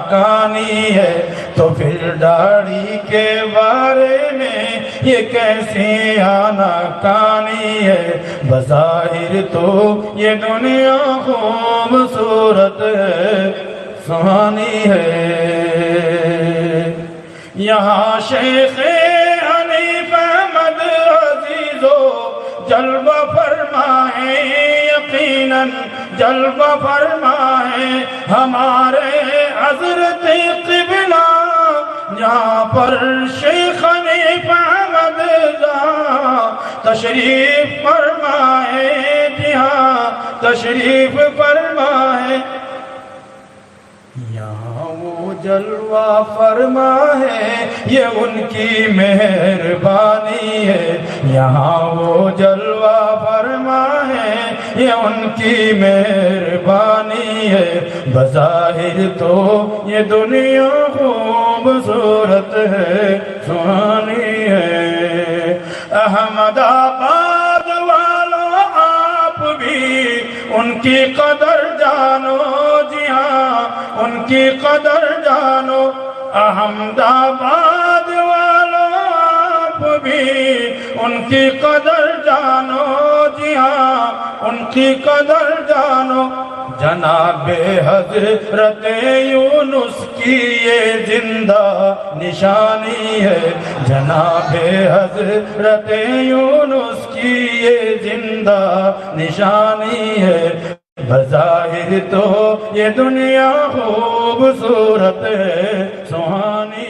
کانی ہے، تو پھر داڑھی کے بارے میں یہ کیسی آنا کانی ہے؟ بظاہر تو یہ دنیا خوبصورت ہے، سہانی ہے۔ یہاں شیخ حنیف احمد عزیزو جلوہ فرمائیں، یقیناً جلوہ فرمائیں ہمارے حضرت قبلہ، جہاں پر شیخ حنیف احمد تشریف فرمائیں، جہاں تشریف فرمائیں، یہاں وہ جلوہ فرما ہے، یہ ان کی مہربانی ہے، یہاں وہ جلوہ فرما ہے، یہ ان کی مہربانی ہے۔ بظاہر تو یہ دنیا خوبصورت ہے، سہانی ہے۔ احمد آباد والوں آپ بھی ان کی قدر جانو، جی ہاں ان کی قدر جانو۔ احمد آباد والوں آپ بھی ان کی قدر جانو، جی ہاں ان کی قدر جانو۔ جناب حضرت یونس کی یہ زندہ نشانی ہے، جناب حضرت یونس کی یہ زندہ نشانی ہے۔ بظاہر تو یہ دنیا خوبصورت ہے، سہانی